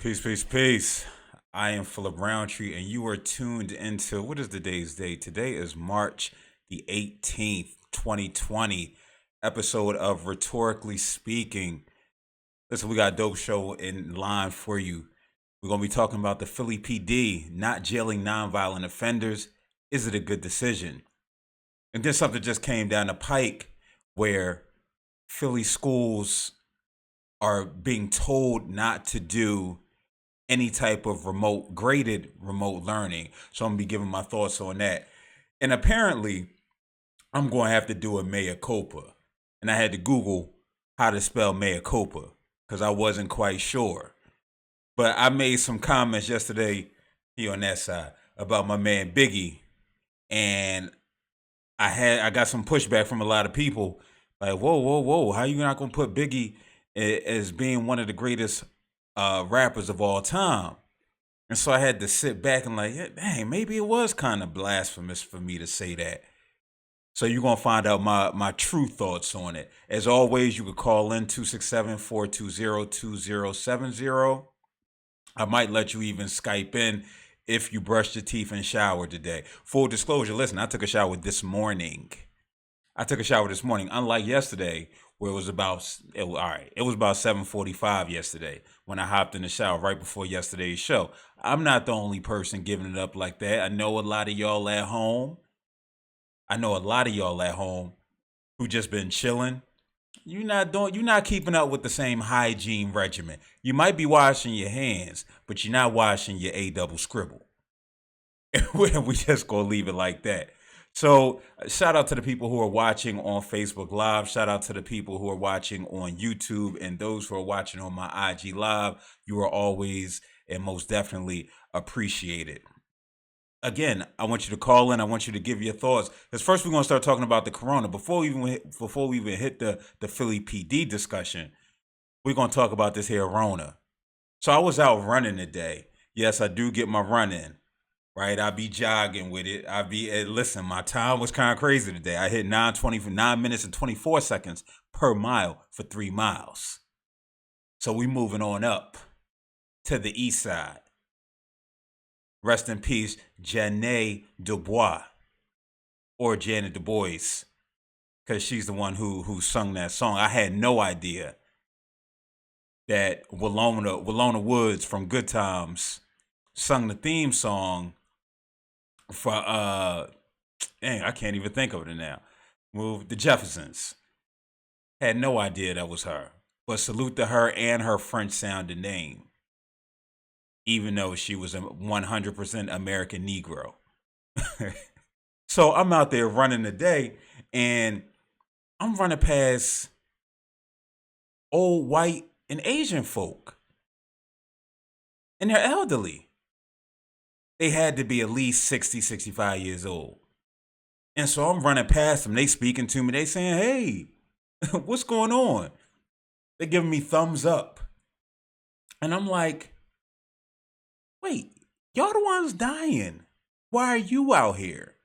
Peace, peace, peace. I am Phillip Roundtree, and you are tuned into what is today's date? Today is March the 18th, 2020, episode of Rhetorically Speaking. Listen, we got a dope show in line for you. We're going to be talking about the Philly PD not jailing nonviolent offenders. Is it a good decision? And then something just came down the pike where Philly schools are being told not to do any type of graded remote learning. So I'm gonna be giving my thoughts on that. And apparently, I'm going to have to do a mea culpa. And I had to Google how to spell mea culpa because I wasn't quite sure. But I made some comments yesterday here on that side about my man Biggie, and I got some pushback from a lot of people. Like, whoa, whoa, whoa! How you not gonna put Biggie as being one of the greatest rappers of all time? And so I had to sit back and like, yeah, dang, maybe it was kind of blasphemous for me to say that. So you're gonna find out my true thoughts on it. As always, you could call in 267-420-2070. I might let you even Skype in if you brushed your teeth and showered today. Full disclosure, listen, I took a shower this morning. Unlike yesterday, where it was about 7:45 yesterday when I hopped in the shower right before yesterday's show. I'm not the only person giving it up like that. I know a lot of y'all at home. Who just been chilling. You're not keeping up with the same hygiene regimen. You might be washing your hands, but you're not washing your A double scribble. We just gonna leave it like that. So shout out to the people who are watching on Facebook Live. Shout out to the people who are watching on YouTube and those who are watching on my IG Live. You are always and most definitely appreciated. Again, I want you to call in. I want you to give your thoughts. Because first we're gonna start talking about the corona. Before we even hit the Philly PD discussion, we're gonna talk about this here Rona. So I was out running today. Yes, I do get my run in. Right, I be jogging with it. Listen, my time was kind of crazy today. I hit 9 minutes and 24 seconds per mile for 3 miles. So we moving on up to the east side. Rest in peace, Janae Dubois or Janet Du Bois, because she's the one who sung that song. I had no idea that Walona Woods from Good Times sung the theme song for I can't even think of it now. Move the Jeffersons. Had no idea that was her. But salute to her and her French sounding name. Even though she was a 100% American Negro. So I'm out there running today and I'm running past old white and Asian folk. And they're elderly. They had to be at least 60, 65 years old. And so I'm running past them. They speaking to me. They saying, hey, what's going on? They're giving me thumbs up. And I'm like, wait, y'all the ones dying. Why are you out here?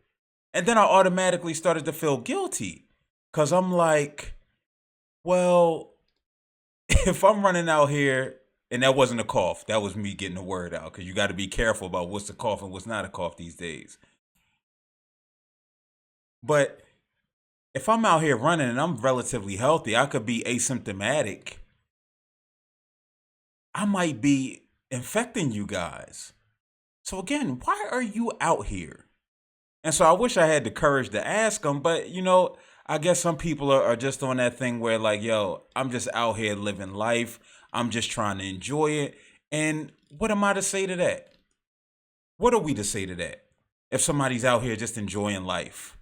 And then I automatically started to feel guilty. Because I'm like, well, if I'm running out here, and that wasn't a cough. That was me getting the word out. Because you got to be careful about what's a cough and what's not a cough these days. But if I'm out here running and I'm relatively healthy, I could be asymptomatic. I might be infecting you guys. So again, why are you out here? And so I wish I had the courage to ask them, but I guess some people are just on that thing where like, yo, I'm just out here living life. I'm just trying to enjoy it. And what am I to say to that? What are we to say to that? If somebody's out here just enjoying life?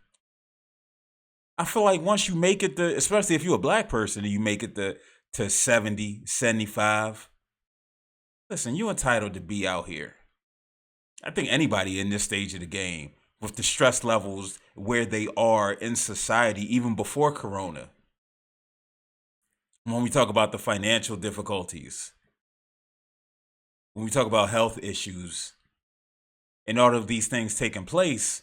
I feel like once you make it especially if you're a black person and you make it to 70, 75, listen, you're entitled to be out here. I think anybody in this stage of the game with the stress levels where they are in society, even before Corona, when we talk about the financial difficulties, when we talk about health issues, and all of these things taking place,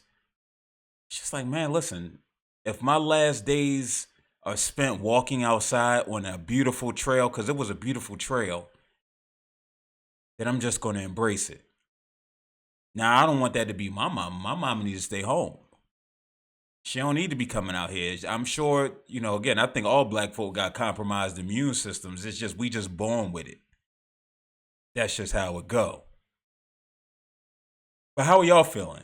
it's just like, man, listen, if my last days are spent walking outside on a beautiful trail, because it was a beautiful trail, then I'm just going to embrace it. Now, I don't want that to be my mama. My mama needs to stay home. She don't need to be coming out here. I'm sure, again, I think all black folk got compromised immune systems. It's just we just born with it. That's just how it go. But how are y'all feeling?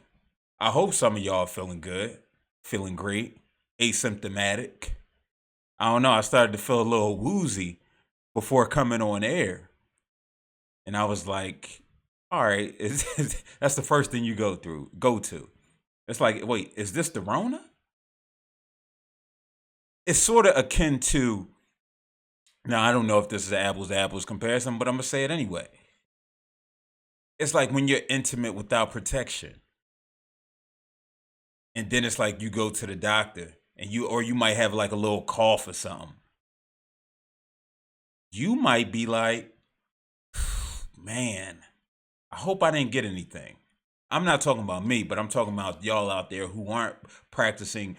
I hope some of y'all feeling good, feeling great, asymptomatic. I don't know. I started to feel a little woozy before coming on air. And I was like, all right, that's the first thing you go to. It's like, wait, is this the Rona? It's sort of akin to, now I don't know if this is an apples to apples comparison, but I'm going to say it anyway. It's like when you're intimate without protection. And then it's like you go to the doctor and you might have like a little cough or something. You might be like, man, I hope I didn't get anything. I'm not talking about me, but I'm talking about y'all out there who aren't practicing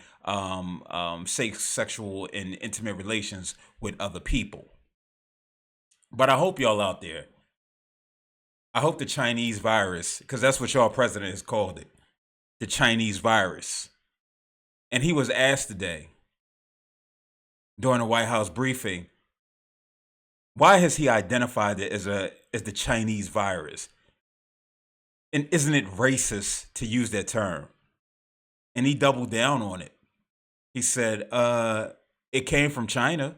safe sexual and intimate relations with other people. But I hope y'all out there, I hope the Chinese virus, because that's what y'all president has called it, the Chinese virus. And he was asked today during a White House briefing, why has he identified it as the Chinese virus? And isn't it racist to use that term? And he doubled down on it. He said, it came from China.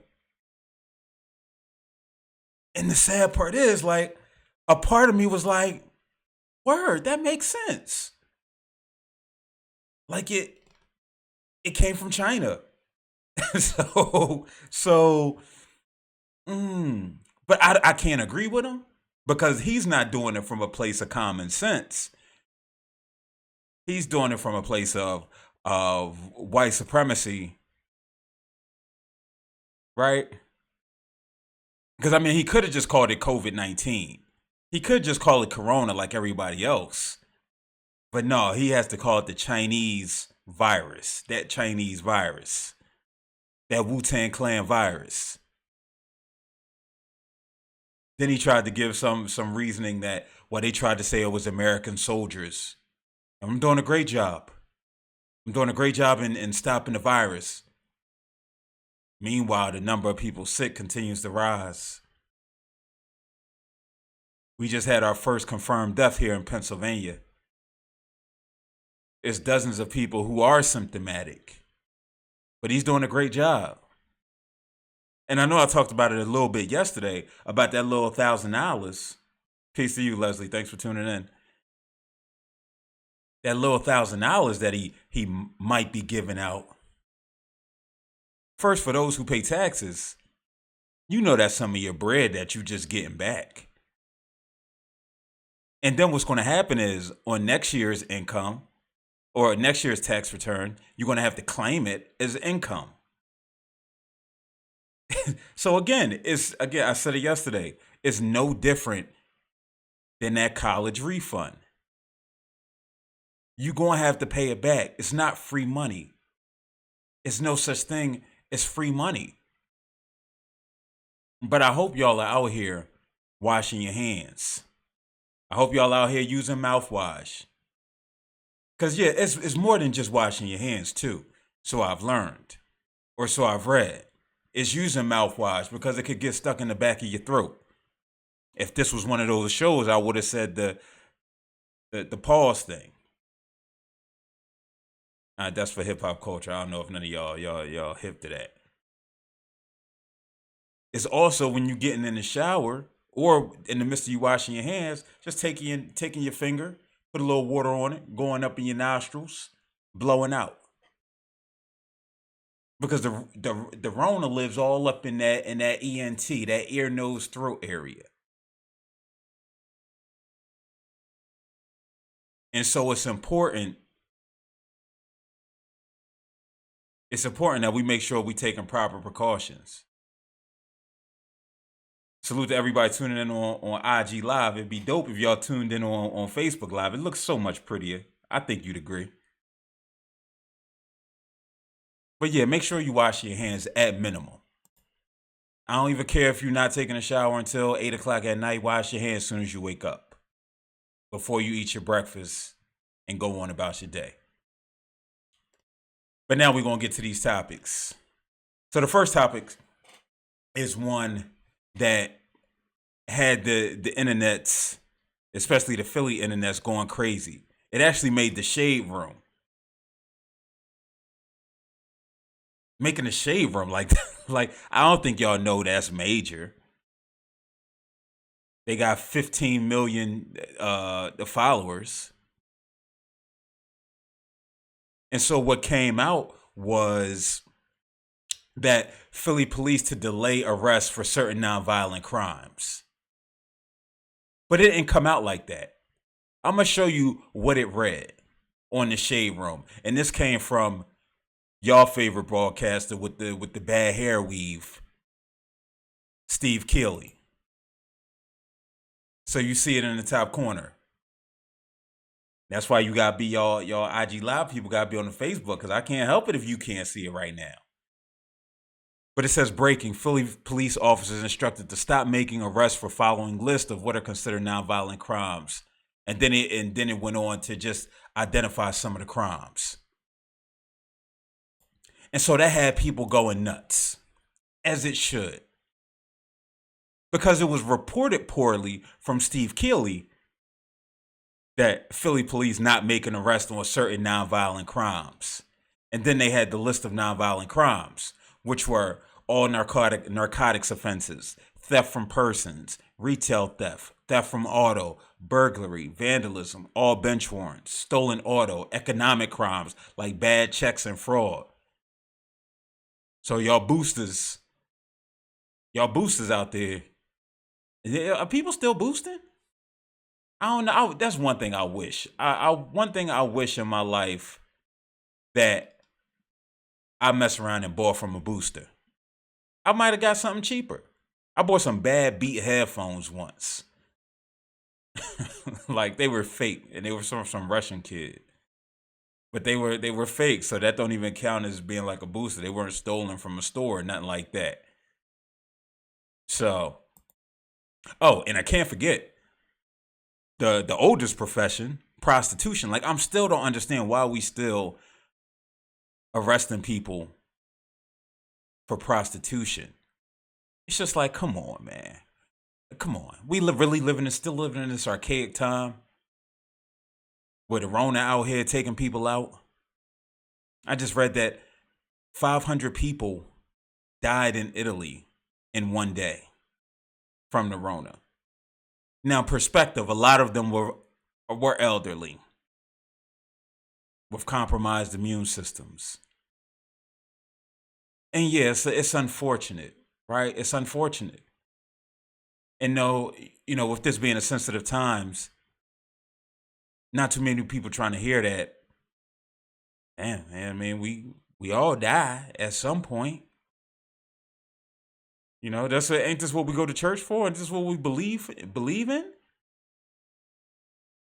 And the sad part is, like, a part of me was like, word, that makes sense. Like it came from China. so but I can't agree with him because he's not doing it from a place of common sense. He's doing it from a place of white supremacy, right? Because I mean, he could have just called it COVID-19. He could just call it Corona like everybody else. But no, he has to call it the Chinese virus. That Chinese virus. That Wu-Tang Clan virus. Then he tried to give some reasoning that, well, they tried to say it was American soldiers. And I'm doing a great job. I'm doing a great job in stopping the virus. Meanwhile, the number of people sick continues to rise. We just had our first confirmed death here in Pennsylvania. It's dozens of people who are symptomatic. But he's doing a great job. And I know I talked about it a little bit yesterday about that little $1,000. Peace to you, Leslie. Thanks for tuning in. That little $1,000 that he might be giving out. First, for those who pay taxes, you know that's some of your bread that you just getting back. And then what's going to happen is on next year's income or next year's tax return, you're going to have to claim it as income. So again, I said it yesterday, it's no different than that college refund. You're going to have to pay it back. It's not free money. It's no such thing as free money. But I hope y'all are out here washing your hands. I hope y'all out here using mouthwash. Because, yeah, it's more than just washing your hands, too. So I've learned. Or so I've read. It's using mouthwash because it could get stuck in the back of your throat. If this was one of those shows, I would have said the pause thing. That's for hip hop culture. I don't know if none of y'all hip to that. It's also when you're getting in the shower or in the midst of you washing your hands, just taking your finger, put a little water on it, going up in your nostrils, blowing out. Because the Rona lives all up in that ENT, that ear, nose, throat area. And so it's important that we make sure we taking proper precautions. Salute to everybody tuning in on IG Live. It'd be dope if y'all tuned in on Facebook Live. It looks so much prettier. I think you'd agree. But yeah, make sure you wash your hands at minimum. I don't even care if you're not taking a shower until 8 o'clock at night. Wash your hands as soon as you wake up before you eat your breakfast and go on about your day. But now we're going to get to these topics. So the first topic is one that had the internets, especially the Philly internets, going crazy. It actually made the shade room. Making the shade room like I don't think y'all know that's major. They got 15 million followers. And so what came out was that Philly police to delay arrests for certain nonviolent crimes. But it didn't come out like that. I'm going to show you what it read on the shade room. And this came from y'all favorite broadcaster with the bad hair weave, Steve Keeley. So you see it in the top corner. That's why you gotta be y'all IG Live people gotta be on the Facebook, because I can't help it if you can't see it right now. But it says breaking: Philly police officers instructed to stop making arrests for following list of what are considered nonviolent crimes. And then it went on to just identify some of the crimes. And so that had people going nuts, as it should. Because it was reported poorly from Steve Keeley that Philly police not making arrests on certain nonviolent crimes. And then they had the list of nonviolent crimes, which were all narcotics offenses, theft from persons, retail theft, theft from auto, burglary, vandalism, all bench warrants, stolen auto, economic crimes like bad checks and fraud. So y'all boosters out there, are people still boosting? I don't know. That's one thing I wish. One thing I wish in my life that I mess around and bought from a booster. I might have got something cheaper. I bought some bad Beat headphones once. Like they were fake, and they were from some Russian kid. But they were fake, so that don't even count as being like a booster. They weren't stolen from a store or nothing like that. So, oh, and I can't forget the oldest profession, prostitution. Like, I'm still don't understand why we still arresting people for prostitution. It's just like, come on, man. Come on. We still living in this archaic time where the Rona out here taking people out. I just read that 500 people died in Italy in one day from the Rona. Now, perspective, a lot of them were elderly with compromised immune systems. And yes, it's unfortunate, right? It's unfortunate. And no, with this being a sensitive times, not too many people trying to hear that. Damn, man, I mean, we all die at some point. Ain't this what we go to church for? Ain't this what we believe in?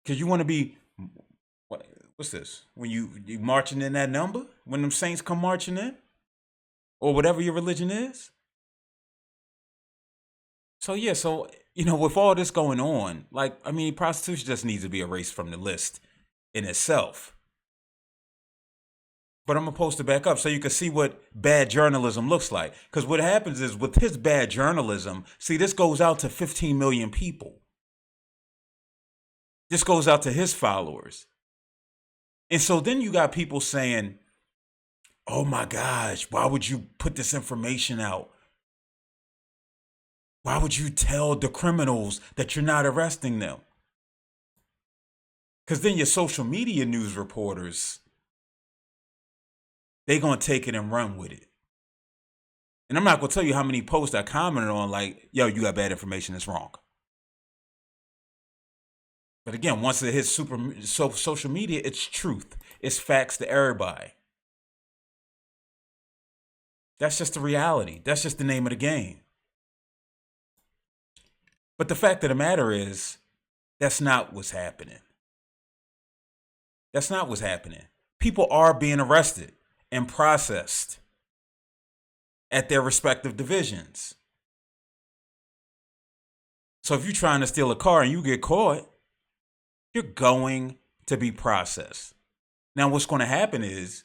Because you want to be, what's this? When you marching in that number? When them saints come marching in? Or whatever your religion is? So, yeah, with all this going on, prostitution just needs to be erased from the list in itself. But I'm going to post it back up so you can see what bad journalism looks like. Because what happens is with his bad journalism, see, this goes out to 15 million people. This goes out to his followers. And so then you got people saying, oh my gosh, why would you put this information out? Why would you tell the criminals that you're not arresting them? Because then your social media news reporters, they going to take it and run with it. And I'm not going to tell you how many posts I commented on like, yo, you got bad information, it's wrong. But again, once it hits social media, it's truth. It's facts to everybody. That's just the reality. That's just the name of the game. But the fact of the matter is, that's not what's happening. That's not what's happening. People are being arrested and processed at their respective divisions. So if you're trying to steal a car and you get caught, you're going to be processed. Now, what's going to happen is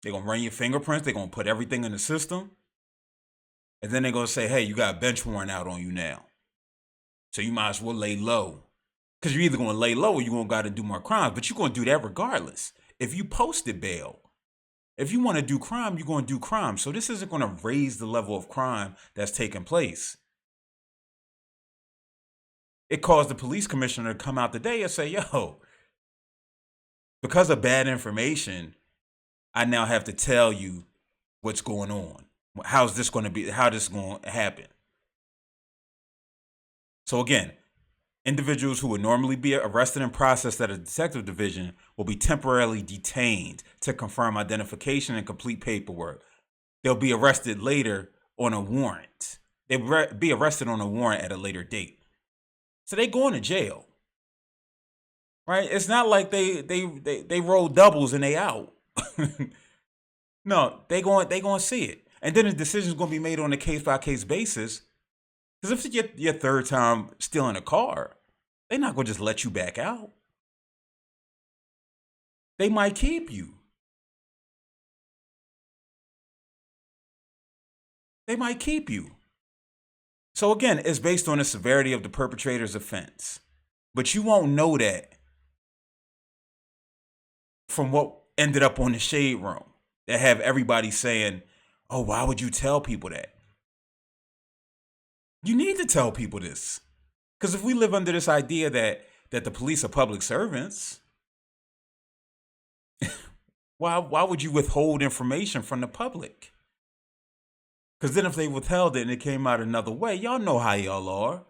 they're going to run your fingerprints. They're going to put everything in the system. And then they're going to say, hey, you got a bench warrant out on you now. So you might as well lay low. Because you're either going to lay low or you're going to got to do more crimes. But you're going to do that regardless. If you posted bail, if you want to do crime, you're going to do crime. So this isn't going to raise the level of crime that's taking place. It caused the police commissioner to come out today and say, yo, because of bad information, I now have to tell you what's going on. How's this going to be? How this is going to happen? So again, individuals who would normally be arrested and processed at a detective division will be temporarily detained to confirm identification and complete paperwork. They'll be arrested later on a warrant. They'll be arrested on a warrant at a later date. So they going to jail, right? It's not like they roll doubles and they out. No, they going to see it, and then the decision is going to be made on a case by case basis. Because if it's your third time stealing a car, they're not going to just let you back out. They might keep you. They might keep you. So again, it's based on the severity of the perpetrator's offense. But you won't know that from what ended up on the Shade Room that have everybody saying, oh, why would you tell people that? You need to tell people this. Because if we live under this idea that the police are public servants, why would you withhold information from the public? Because then if they withheld it and it came out another way, y'all know how y'all are.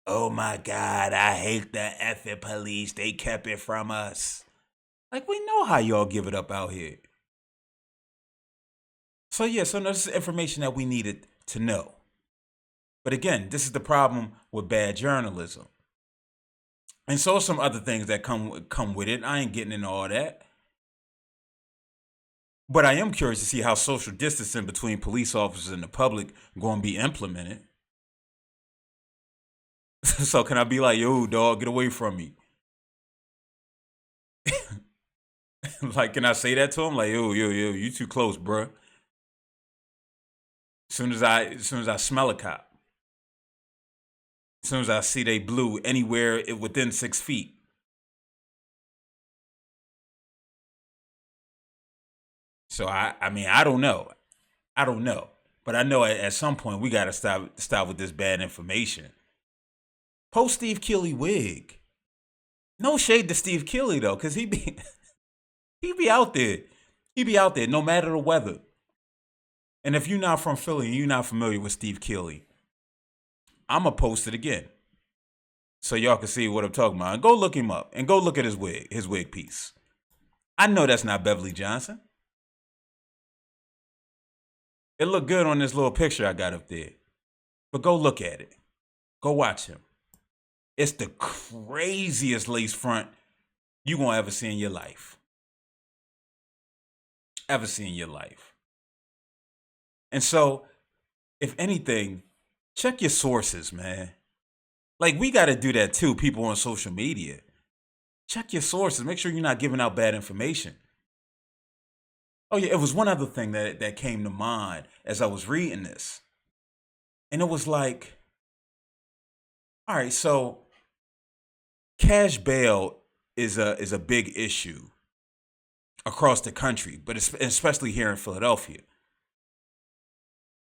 Oh my God, I hate the effing police. They kept it from us. Like, we know how y'all give it up out here. So yeah, so this is information that we needed to know. But again, this is the problem with bad journalism. And so some other things that come with it. I ain't getting into all that. But I am curious to see how social distancing between police officers and the public going to be implemented. So can I be like, yo, dog, get away from me? Like, can I say that to him? Like, yo, you too close, bruh. As soon as I smell a cop, as soon as I see they blue anywhere within 6 feet. So I mean, I don't know. But I know at some point we gotta stop with this bad information. Post Steve Keeley wig. No shade to Steve Keeley though, cause he be out there. He be out there no matter the weather. And if you're not from Philly and you're not familiar with Steve Keeley, I'ma post it again. So y'all can see what I'm talking about. And go look him up and go look at his wig piece. I know that's not Beverly Johnson. It looked good on this little picture I got up there. But go look at it. Go watch him. It's the craziest lace front you gonna ever see in your life. Ever see in your life. And so, if anything, check your sources, man. Like, we gotta do that too, people on social media. Check your sources. Make sure you're not giving out bad information. Oh yeah, it was one other thing that came to mind as I was reading this. And it was like, all right, so cash bail is a big issue across the country, but especially here in Philadelphia.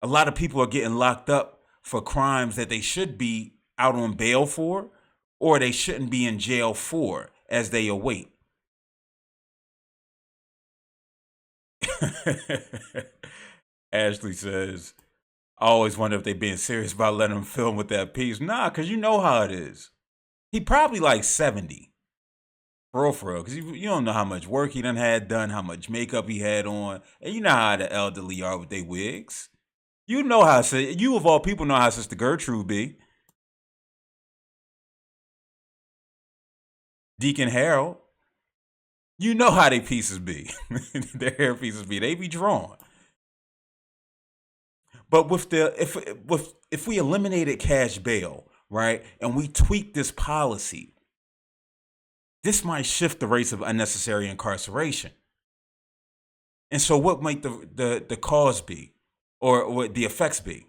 A lot of people are getting locked up for crimes that they should be out on bail for, or they shouldn't be in jail for as they await. Ashley says, I always wonder if they being serious about letting him film with that piece. Nah, because you know how it is. He probably like 70. For real. Because you don't know how much work he done had done, how much makeup he had on. And you know how the elderly are with their wigs. You know how, you of all people know how Sister Gertrude be. Deacon Harold. You know how they pieces be. Their hair pieces be. They be drawn. But with if we eliminated cash bail right? And we tweak this policy. This might shift the rates of unnecessary incarceration. And so what might the cause be, or what the effects be?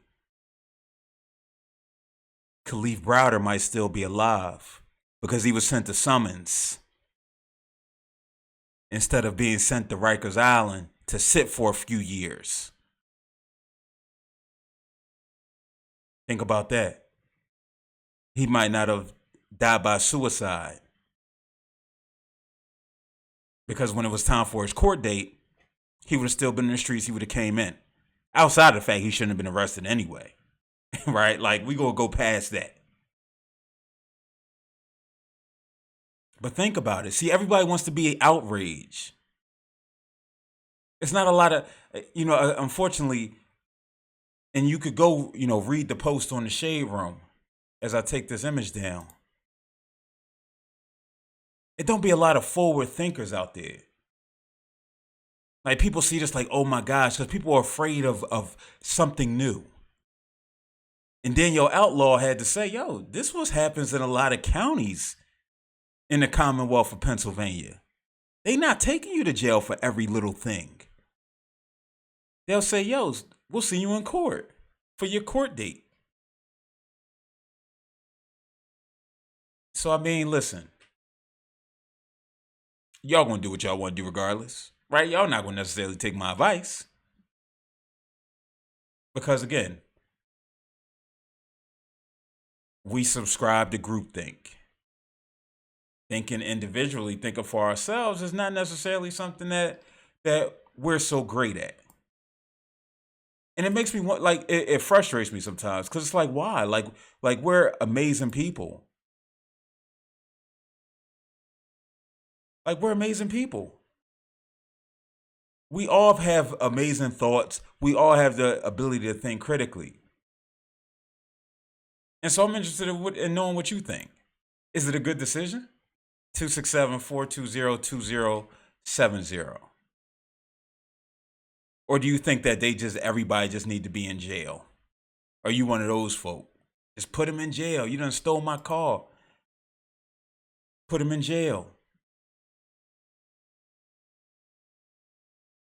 Khalif Browder might still be alive because he was sent to summons instead of being sent to Rikers Island to sit for a few years. Think about that. He might not have died by suicide because when it was time for his court date, he would have still been in the streets. He would have came in. Outside of the fact he shouldn't have been arrested anyway, right? Like, we gonna go past that. But think about it. See, everybody wants to be outraged. It's not a lot of, unfortunately, and you could go, read the post on the Shade Room as I take this image down. It don't be a lot of forward thinkers out there. Like, people see this like, oh my gosh, because people are afraid of something new. And Daniel Outlaw had to say, yo, this what happens in a lot of counties in the Commonwealth of Pennsylvania. They not taking you to jail for every little thing. They'll say, yo, we'll see you in court for your court date. So, I mean, listen. Y'all gonna do what y'all want to do regardless, right? Y'all not gonna necessarily take my advice. Because, again, we subscribe to groupthink. Thinking individually, thinking for ourselves is not necessarily something that we're so great at. And it makes me want, like, it frustrates me sometimes because it's like, why? Like we're amazing people. Like, we're amazing people. We all have amazing thoughts. We all have the ability to think critically. And so I'm interested in knowing what you think. Is it a good decision? 267-420-2070. Or do you think that everybody just need to be in jail? Are you one of those folk? Just put them in jail. You done stole my car. Put them in jail.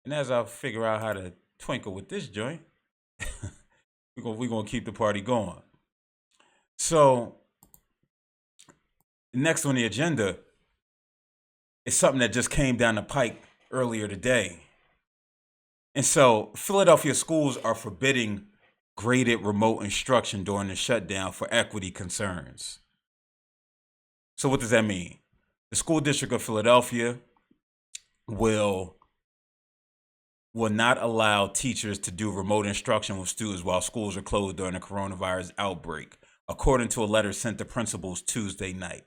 And as I figure out how to twinkle with this joint, we're gonna keep the party going. So, next on the agenda is something that just came down the pike earlier today. And so, Philadelphia schools are forbidding graded remote instruction during the shutdown for equity concerns. So what does that mean? The school district of Philadelphia will not allow teachers to do remote instruction with students while schools are closed during the coronavirus outbreak, according to a letter sent to principals Tuesday night.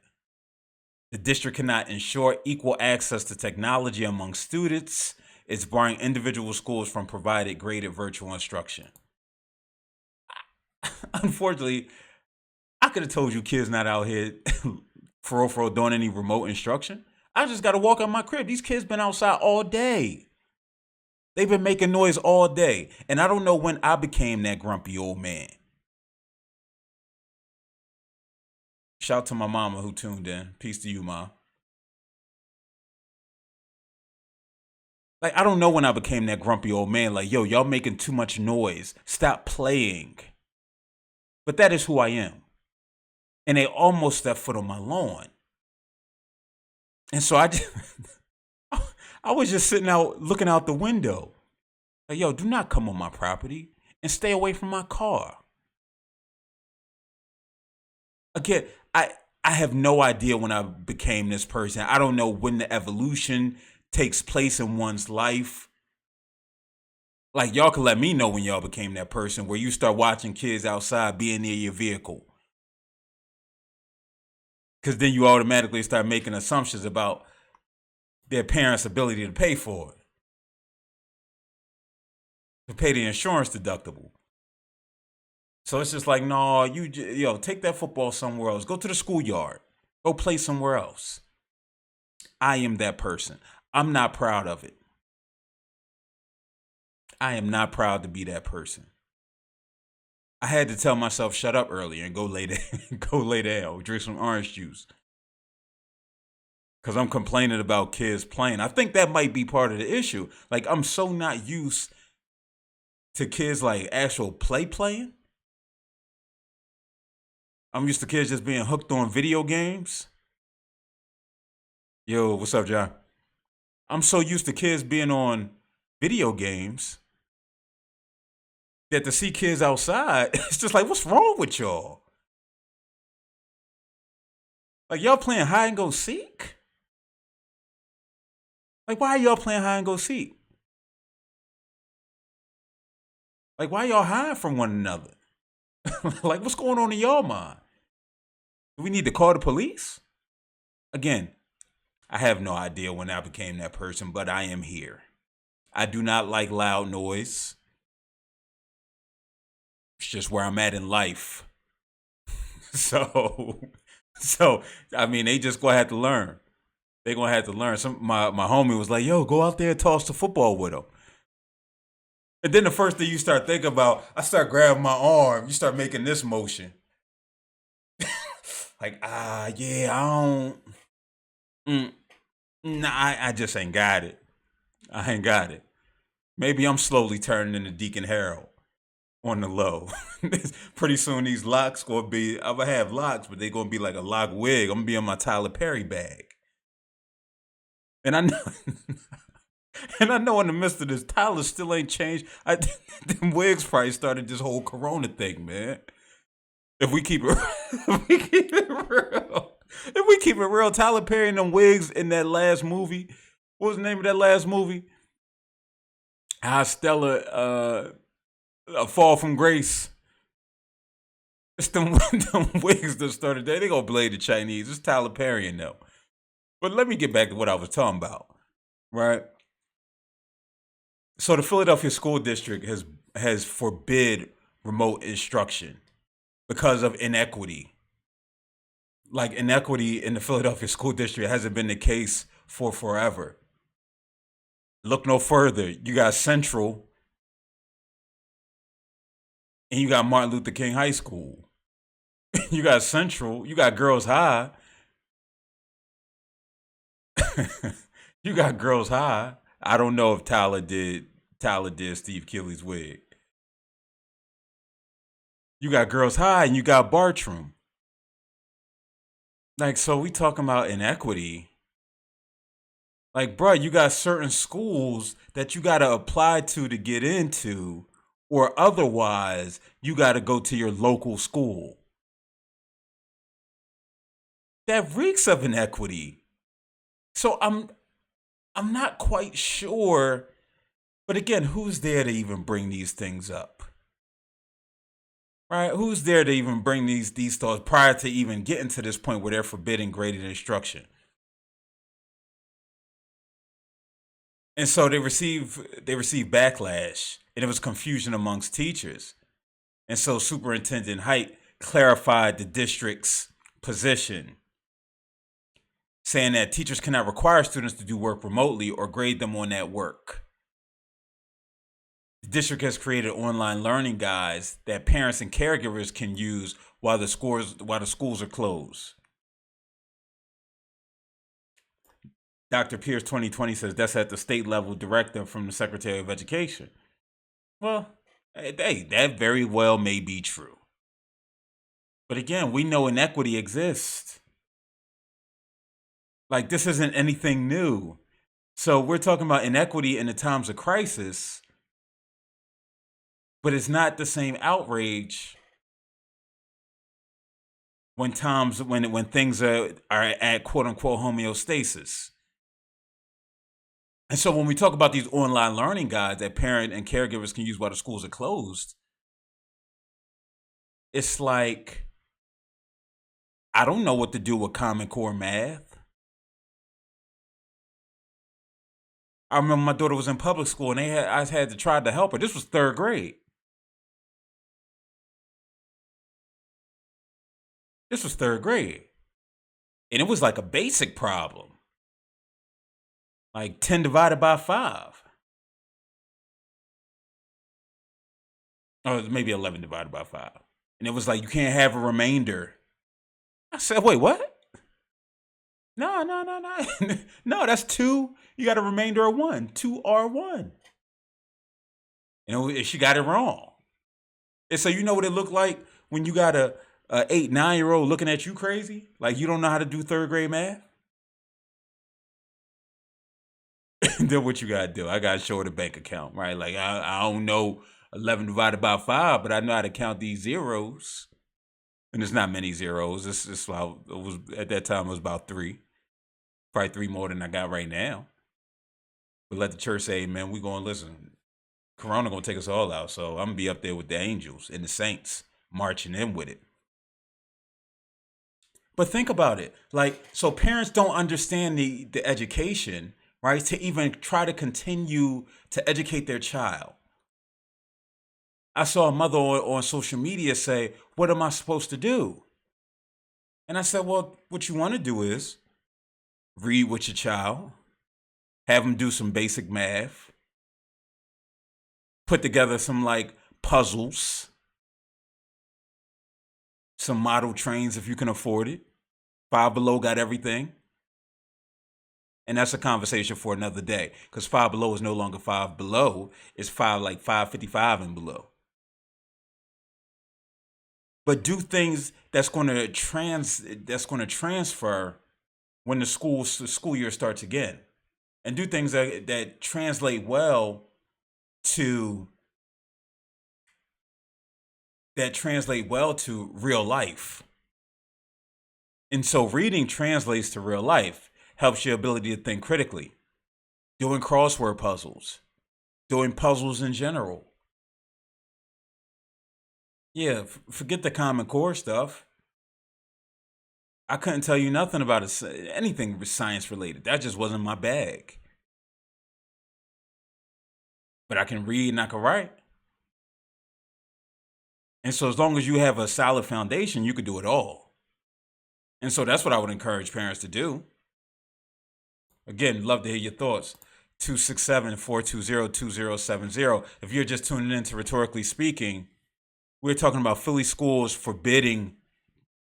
The district cannot ensure equal access to technology among students. It's barring individual schools from providing graded virtual instruction. Unfortunately, I could have told you kids not out here for real doing any remote instruction. I just got to walk out my crib. These kids been outside all day. They've been making noise all day. And I don't know when I became that grumpy old man. Shout out to my mama who tuned in. Peace to you, Mom. Like, I don't know when I became that grumpy old man. Like, yo, y'all making too much noise. Stop playing. But that is who I am. And they almost stepped foot on my lawn. And so I was just sitting out, looking out the window. Like, yo, do not come on my property and stay away from my car. Again, I have no idea when I became this person. I don't know when the evolution takes place in one's life. Like, y'all can let me know when y'all became that person where you start watching kids outside being near your vehicle. Because then you automatically start making assumptions about their parents' ability to pay for it. To pay the insurance deductible. So it's just like, no, take that football somewhere else. Go to the schoolyard. Go play somewhere else. I am that person. I'm not proud of it. I am not proud to be that person. I had to tell myself shut up earlier and go lay down, go lay down, drink some orange juice. Cause I'm complaining about kids playing. I think that might be part of the issue. Like I'm so not used to kids like actual playing. I'm used to kids just being hooked on video games. Yo, what's up, John? I'm so used to kids being on video games that to see kids outside, it's just like, what's wrong with y'all? Like y'all playing hide and go seek? Like why are y'all playing hide and go seek? Like why y'all hiding from one another? Like what's going on in y'all mind? Do we need to call the police? Again, I have no idea when I became that person, but I am here. I do not like loud noise. It's just where I'm at in life. So, I mean, they just gonna have to learn. They gonna have to learn. My homie was like, "Yo, go out there and toss the football with them." And then the first thing you start thinking about, I start grabbing my arm. You start making this motion, like, yeah, I don't. Nah, I just ain't got it. I ain't got it. Maybe I'm slowly turning into Deacon Harold on the low. Pretty soon these locks gonna be, I'm gonna have locks, but they gonna be like a lock wig. I'm gonna be in my Tyler Perry bag. And I know and I know in the midst of this, Tyler still ain't changed. Them wigs probably started this whole corona thing, man. If we keep it if we keep it real. If we keep it real, Tyler Perry and them wigs in that last movie. What was the name of that last movie? How Stella A Fall from Grace. It's them, them wigs that started there. They gonna blame the Chinese. It's Tyler Perry and them. But let me get back to what I was talking about. Right? So the Philadelphia School District has forbid remote instruction because of inequity. Like inequity in the Philadelphia School District hasn't been the case for forever. Look no further. You got Central and you got Martin Luther King High School. You got Central, you got Girls High. You got Girls High. I don't know if Tyler did Steve Kelly's wig. You got Girls High and you got Bartram. Like, so we talking about inequity. Like, bro, you got certain schools that you got to apply to get into, or otherwise you got to go to your local school. That reeks of inequity. So I'm not quite sure, but again, who's there to even bring these things up? Right? Who's there to even bring these thoughts prior to even getting to this point where they're forbidding graded instruction? And so they receive backlash, and it was confusion amongst teachers. And so Superintendent Height clarified the district's position, saying that teachers cannot require students to do work remotely or grade them on that work. The district has created online learning guides that parents and caregivers can use while the schools are closed. Dr. Pierce 2020 says that's at the state level directive from the Secretary of Education. Well, hey, that very well may be true. But again, we know inequity exists. Like, this isn't anything new. So we're talking about inequity in the times of crisis, but it's not the same outrage when things are at quote unquote homeostasis. And so when we talk about these online learning guides that parent and caregivers can use while the schools are closed, it's like, I don't know what to do with Common Core math. I remember my daughter was in public school and I had to try to help her. This was third grade. This was third grade. And it was like a basic problem. Like 10 divided by 5. or maybe 11 divided by 5. And it was like, you can't have a remainder. I said, wait, what? No, no, no, no. No, that's 2. You got a remainder of 1. 2R1. She got it wrong. And so you know what it looked like when you got a 8, 9-year-old looking at you crazy? Like you don't know how to do 3rd grade math? Then what you gotta do? I gotta show her the bank account, right? Like I don't know 11 divided by 5, but I know how to count these zeros. And there's not many zeros. It's about, it was at that time it was about 3, probably 3 more than I got right now. But let the church say, man, we gonna listen. Corona gonna take us all out, so I'm gonna be up there with the angels and the saints marching in with it. But think about it, like, so parents don't understand the education, right? To even try to continue to educate their child. I saw a mother on social media say, "What am I supposed to do?" And I said, "Well, what you want to do is read with your child, have them do some basic math, put together some like puzzles, some model trains if you can afford it. Five Below got everything." And that's a conversation for another day, because Five Below is no longer Five Below. It's 555 and below. But do things that's going to transfer when the school year starts again, and do things that translate well to real life. And so reading translates to real life, helps your ability to think critically, doing crossword puzzles, doing puzzles in general. Yeah, forget the Common Core stuff. I couldn't tell you nothing about anything science related. That just wasn't my bag. But I can read and I can write. And so as long as you have a solid foundation, you could do it all. And so that's what I would encourage parents to do. Again, love to hear your thoughts. 267-420-2070. If you're just tuning in to Rhetorically Speaking, we're talking about Philly schools forbidding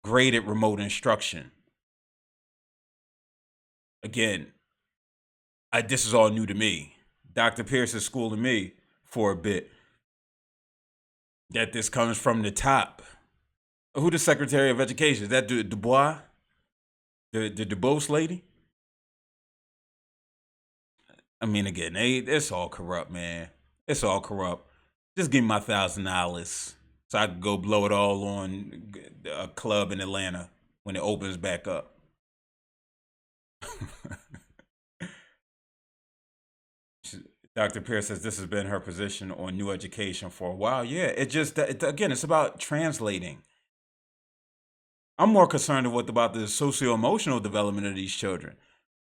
graded remote instruction. Again, this is all new to me. Dr. Pierce is schooling me for a bit that this comes from the top. Who the Secretary of Education? Is that Dubois? The Dubose lady? I mean, again, it's all corrupt, man. It's all corrupt. Just give me my $1,000 so I can go blow it all on a club in Atlanta when it opens back up. Dr. Pierce says this has been her position on new education for a while. Yeah, again, it's about translating. I'm more concerned about the socio-emotional development of these children.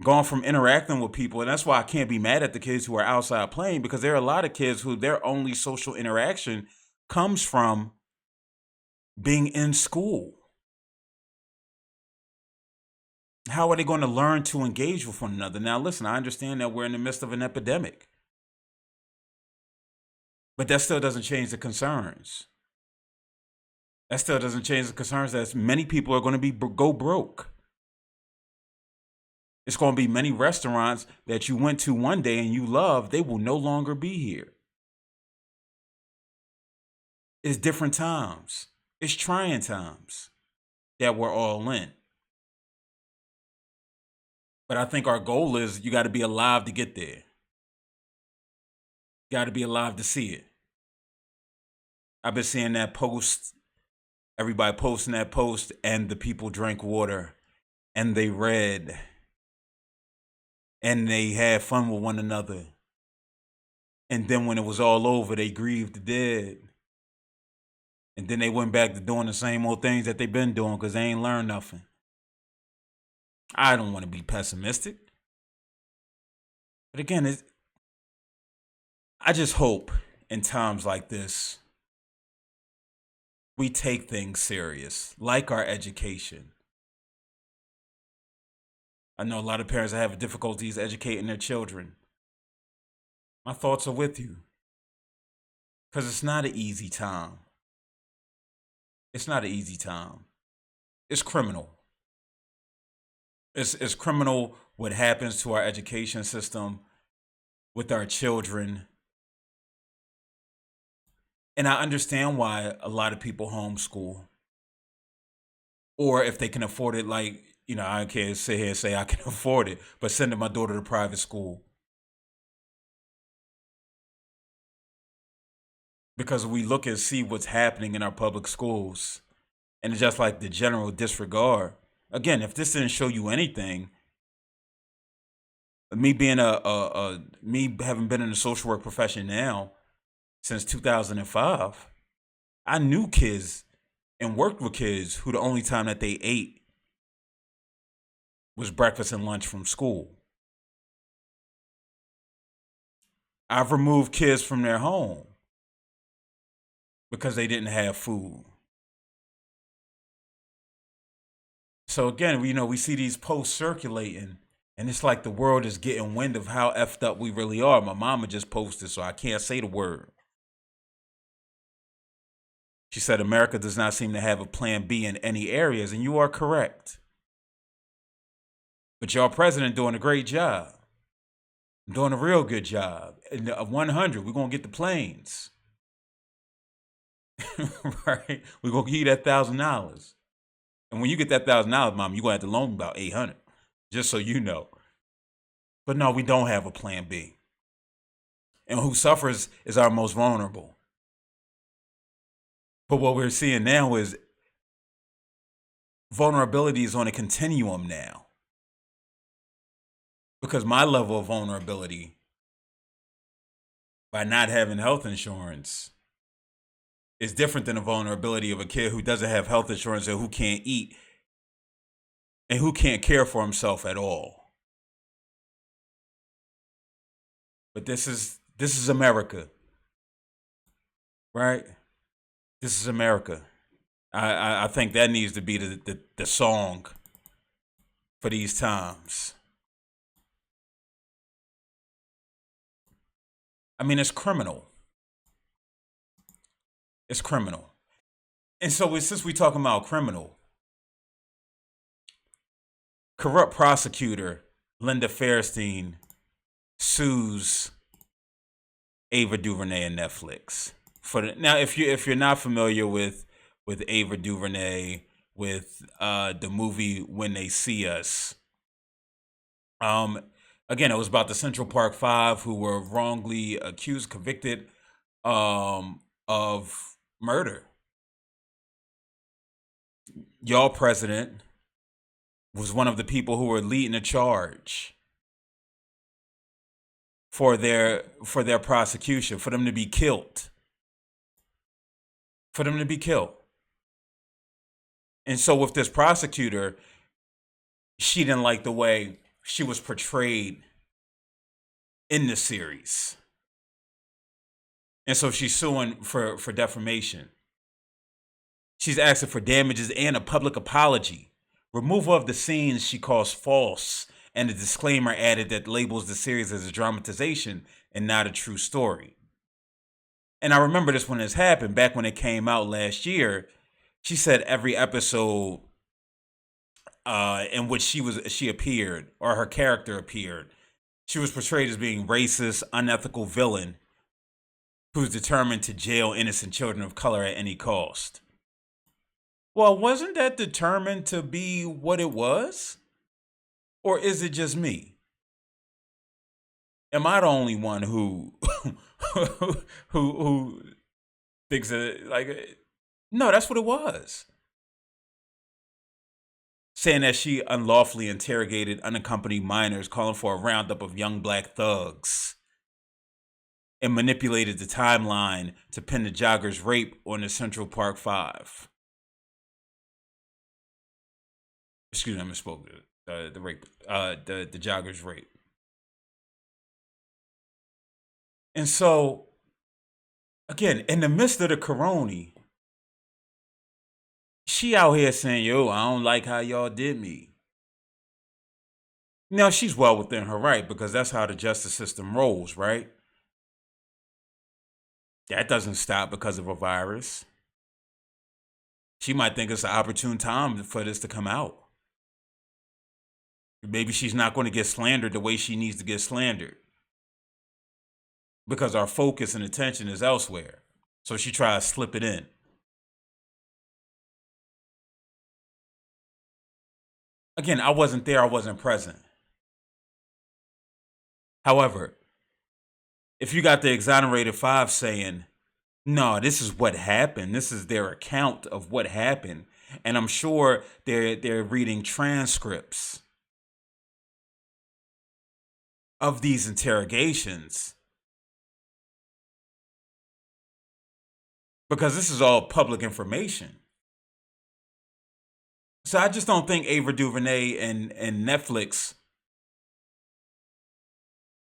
Going from interacting with people, and that's why I can't be mad at the kids who are outside playing, because there are a lot of kids who their only social interaction comes from being in school. How are they going to learn to engage with one another? Now, listen, I understand that we're in the midst of an epidemic, but that still doesn't change the concerns. That still doesn't change the concerns that many people are going to go broke. It's going to be many restaurants that you went to one day and you love, they will no longer be here. It's different times. It's trying times that we're all in. But I think our goal is you got to be alive to get there. Got to be alive to see it. I've been seeing that post, everybody posting that post, and the people drank water and they read and they had fun with one another. And then when it was all over, they grieved the dead. And then they went back to doing the same old things that they've been doing because they ain't learned nothing. I don't want to be pessimistic. But again, I just hope in times like this, we take things serious, like our education. I know a lot of parents that have difficulties educating their children. My thoughts are with you. Because it's not an easy time. It's not an easy time. It's criminal. It's criminal what happens to our education system with our children. And I understand why a lot of people homeschool. Or if they can afford it, like, I can't sit here and say I can afford it, but sending my daughter to private school. Because we look and see what's happening in our public schools, and it's just like the general disregard. Again, if this didn't show you anything, me being me having been in the social work profession now since 2005, I knew kids and worked with kids who the only time that they ate was breakfast and lunch from school. I've removed kids from their home because they didn't have food. So again, we see these posts circulating, and it's like the world is getting wind of how effed up we really are. My mama just posted, so I can't say the word. She said America does not seem to have a plan B in any areas, and you are correct. But y'all president doing a great job. Doing a real good job. And 100, we're going to get the planes. Right? We're going to give you that $1,000. And when you get that $1,000, mom, you're going to have to loan me about 800, just so you know. But no, we don't have a plan B. And who suffers is our most vulnerable. But what we're seeing now is vulnerability is on a continuum now. Because my level of vulnerability by not having health insurance is different than the vulnerability of a kid who doesn't have health insurance and who can't eat and who can't care for himself at all. But this is America, right? This is America. I think that needs to be the song for these times. I mean, it's criminal. It's criminal. And so since we're talking about criminal, corrupt prosecutor Linda Fairstein sues Ava Duvernay and Netflix. Now, if you're not familiar with Ava Duvernay, with the movie When They See Us, again, it was about the Central Park Five who were wrongly accused, convicted of murder. Y'all president was one of the people who were leading the charge for their prosecution, for them to be killed. For them to be killed. And so with this prosecutor, she didn't like the way she was portrayed in the series. And so she's suing for defamation. She's asking for damages and a public apology. Removal of the scenes she calls false, and a disclaimer added that labels the series as a dramatization and not a true story. And I remember this when this happened, back when it came out last year. She said every episode in which she appeared, or her character appeared, she was portrayed as being racist, unethical villain who's determined to jail innocent children of color at any cost. Well, wasn't that determined to be what it was? Or is it just me? Am I the only one who who thinks that, like, no, that's what it was. Saying that she unlawfully interrogated unaccompanied minors, calling for a roundup of young black thugs, and manipulated the timeline to pin the jogger's rape on the Central Park Five. Excuse me, I misspoke. The rape, the jogger's rape. And so, again, in the midst of the corona, she out here saying, yo, I don't like how y'all did me. Now, she's well within her right, because that's how the justice system rolls, right? That doesn't stop because of a virus. She might think it's an opportune time for this to come out. Maybe she's not going to get slandered the way she needs to get slandered because our focus and attention is elsewhere. So she tries to slip it in. Again, I wasn't there, I wasn't present. However, if you got the exonerated five saying, no, this is what happened, this is their account of what happened, and I'm sure they're reading transcripts of these interrogations because this is all public information. So I just don't think Ava Duvernay and Netflix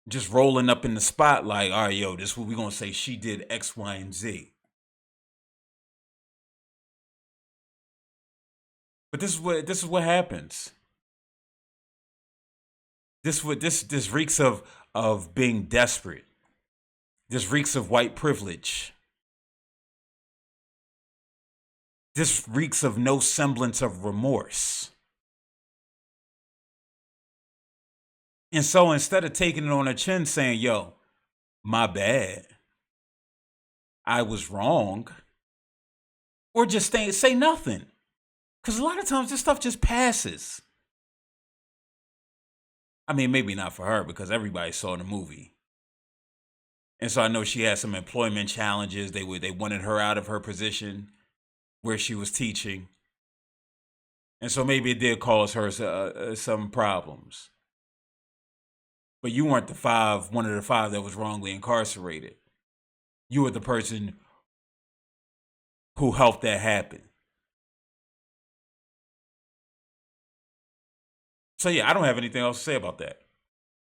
just rolling up in the spotlight. All right, yo, this is what we're gonna say. She did X, Y, and Z. But this is what happens. This reeks of being desperate. This reeks of white privilege. This reeks of no semblance of remorse. And so instead of taking it on her chin saying, yo, my bad, I was wrong, or just say nothing. Because a lot of times this stuff just passes. I mean, maybe not for her because everybody saw the movie. And so I know she had some employment challenges. They wanted her out of her position where she was teaching. And so maybe it did cause her some problems. But you weren't one of the five that was wrongly incarcerated. You were the person who helped that happen. So yeah, I don't have anything else to say about that.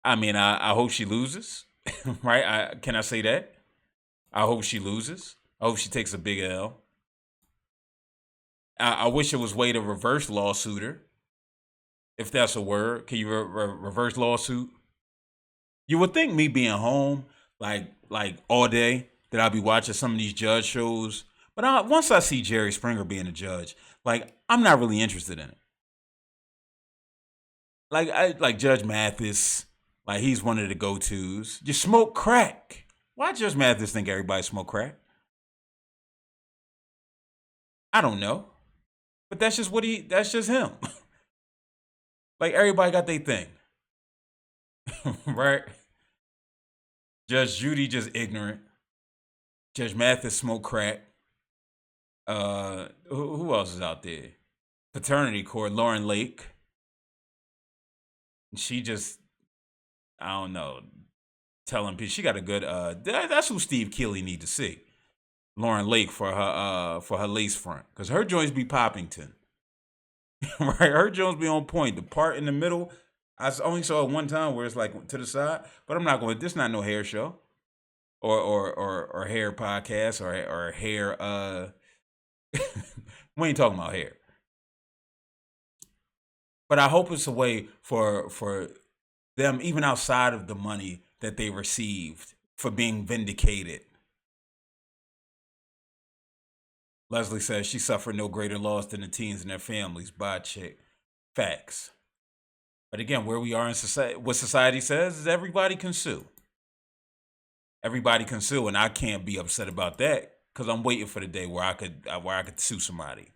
I mean, I hope she loses, right? Can I say that? I hope she loses. I hope she takes a big L. I wish it was a way to reverse lawsuit her, if that's a word. Can you reverse lawsuit? You would think me being home, like all day, that I'd be watching some of these judge shows. But once I see Jerry Springer being a judge, like I'm not really interested in it. Like Judge Mathis, like he's one of the go-tos. You smoke crack. Why Judge Mathis think everybody smoke crack? I don't know. But that's just him. Like everybody got their thing. Right? Judge Judy just ignorant. Judge Mathis smoke crack. Who else is out there? Paternity court, Lauren Lake. She just, I don't know, telling people she got a good. That's who Steve Keeley need to see. Lauren Lake for her lace front, because her joints be Poppington. Right, her joints be on point. The part in the middle, I only saw it one time where it's like to the side, but I'm not going. This not no hair show, or hair podcast, or hair. We ain't talking about hair. But I hope it's a way for them, even outside of the money that they received for being vindicated. Leslie says she suffered no greater loss than the teens and their families. By chick. Facts. But again, where we are in society, what society says is everybody can sue. Everybody can sue, and I can't be upset about that because I'm waiting for the day where I could sue somebody.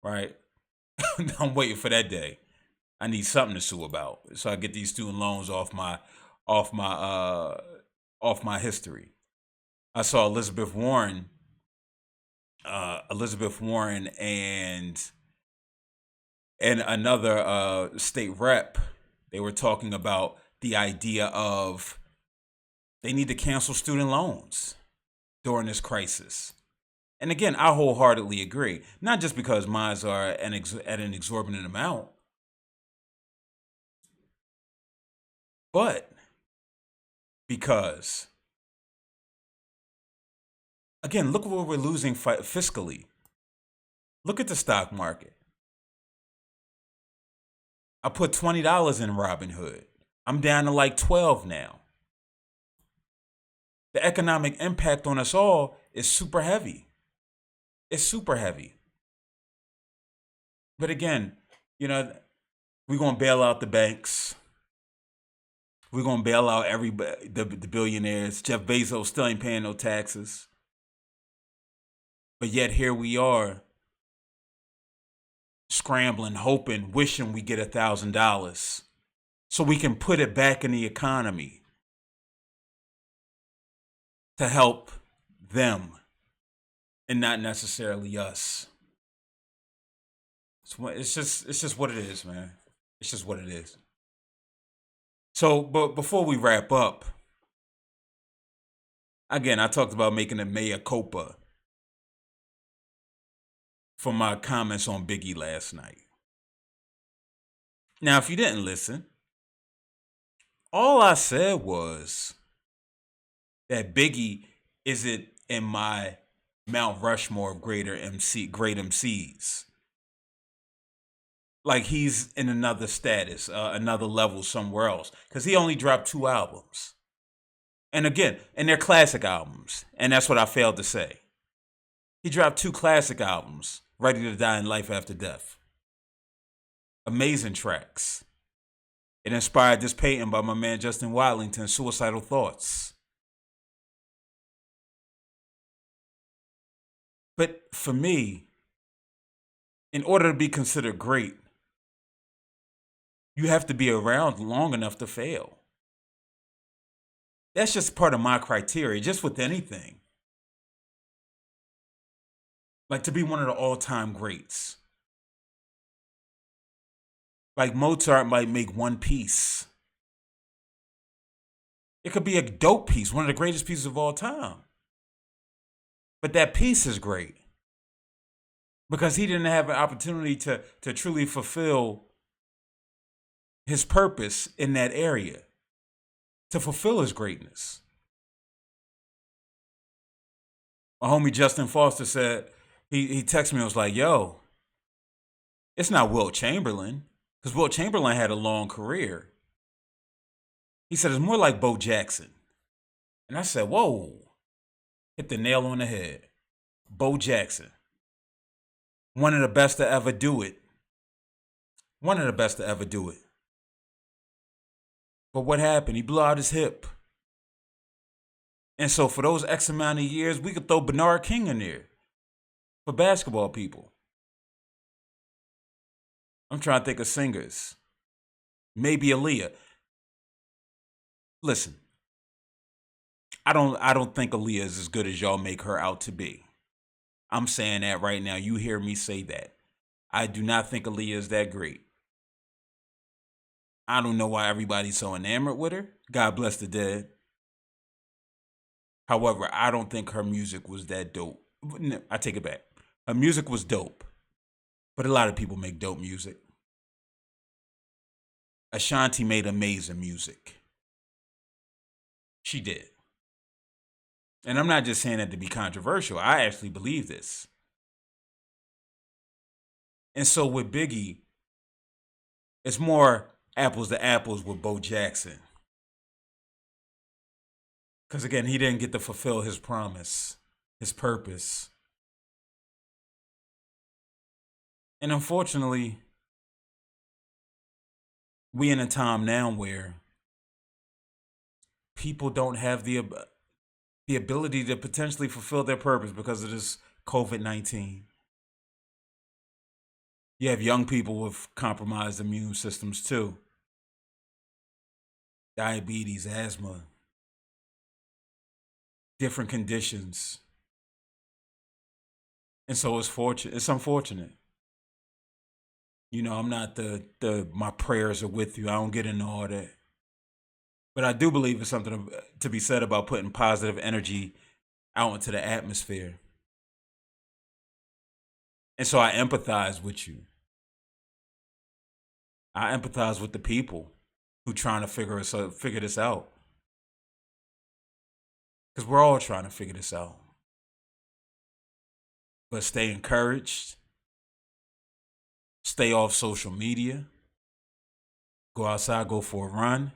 Right? I'm waiting for that day. I need something to sue about, so I get these student loans off my history. I saw Elizabeth Warren and another state rep. They were talking about the idea of they need to cancel student loans during this crisis. And again, I wholeheartedly agree. Not just because mine are at an exorbitant amount, but because, again, look what we're losing fiscally. Look at the stock market. I put $20 in Robinhood. I'm down to like 12 now. The economic impact on us all is super heavy. It's super heavy. But again, you know, we're gonna bail out the banks. We're gonna bail out everybody, the billionaires. Jeff Bezos still ain't paying no taxes. But yet here we are, scrambling, hoping, wishing we get $1,000 so we can put it back in the economy to help them and not necessarily us. It's just what it is, man. It's just what it is. So, but before we wrap up, again, I talked about making a mea culpa for my comments on Biggie last night. Now, if you didn't listen, all I said was that Biggie isn't in my Mount Rushmore of great MCs. Like he's in another status, another level somewhere else, because he only dropped 2 albums. And again, and they're classic albums, and that's what I failed to say. He dropped 2 classic albums, Ready to Die and Life After Death. Amazing tracks. It inspired this painting by my man Justin Watlington, Suicidal Thoughts. But for me, in order to be considered great, you have to be around long enough to fail. That's just part of my criteria, just with anything. Like to be one of the all-time greats. Like Mozart might make one piece. It could be a dope piece, one of the greatest pieces of all time. But that piece is great. Because he didn't have an opportunity to truly fulfill his purpose in that area, to fulfill his greatness. My homie Justin Foster said, he texted me and was like, yo, it's not Wilt Chamberlain, because Wilt Chamberlain had a long career. He said, it's more like Bo Jackson. And I said, whoa, hit the nail on the head. Bo Jackson. One of the best to ever do it. One of the best to ever do it. But what happened? He blew out his hip. And so for those X amount of years, we could throw Bernard King in there for basketball people. I'm trying to think of singers. Maybe Aaliyah. Listen, I don't think Aaliyah is as good as y'all make her out to be. I'm saying that right now. You hear me say that. I do not think Aaliyah is that great. I don't know why everybody's so enamored with her. God bless the dead. However, I don't think her music was that dope. No, I take it back. Her music was dope. But a lot of people make dope music. Ashanti made amazing music. She did. And I'm not just saying that to be controversial. I actually believe this. And so with Biggie, it's more apples to apples with Bo Jackson. Because again, he didn't get to fulfill his promise, his purpose. And unfortunately, we in a time now where people don't have the ability to potentially fulfill their purpose because of this COVID-19. You have young people with compromised immune systems too. Diabetes, asthma, different conditions. And so it's unfortunate. You know, I'm not my prayers are with you. I don't get into all that. But I do believe it's something to be said about putting positive energy out into the atmosphere. And so I empathize with you. I empathize with the people who trying to figure this out. Because we're all trying to figure this out. But stay encouraged. Stay off social media. Go outside, go for a run.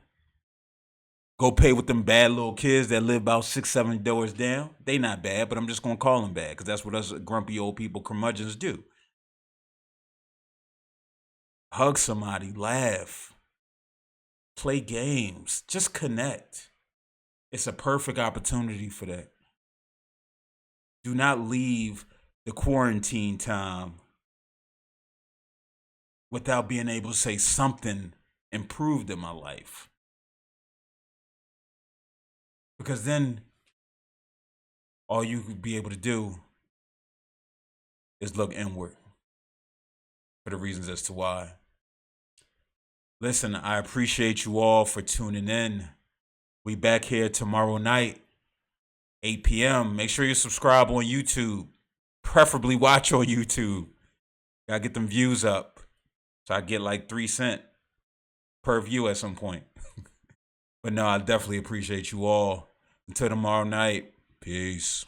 Go pay with them bad little kids that live about 6, 7 doors down. They not bad, but I'm just gonna call them bad because that's what us grumpy old people curmudgeons do. Hug somebody, laugh, play games, just connect. It's a perfect opportunity for that. Do not leave the quarantine time without being able to say something improved in my life. Because then all you could be able to do is look inward for the reasons as to why. Listen, I appreciate you all for tuning in. We back here tomorrow night, 8 p.m. Make sure you subscribe on YouTube. Preferably watch on YouTube. Gotta get them views up. So I get like 3 cents per view at some point. But no, I definitely appreciate you all. Until tomorrow night, peace.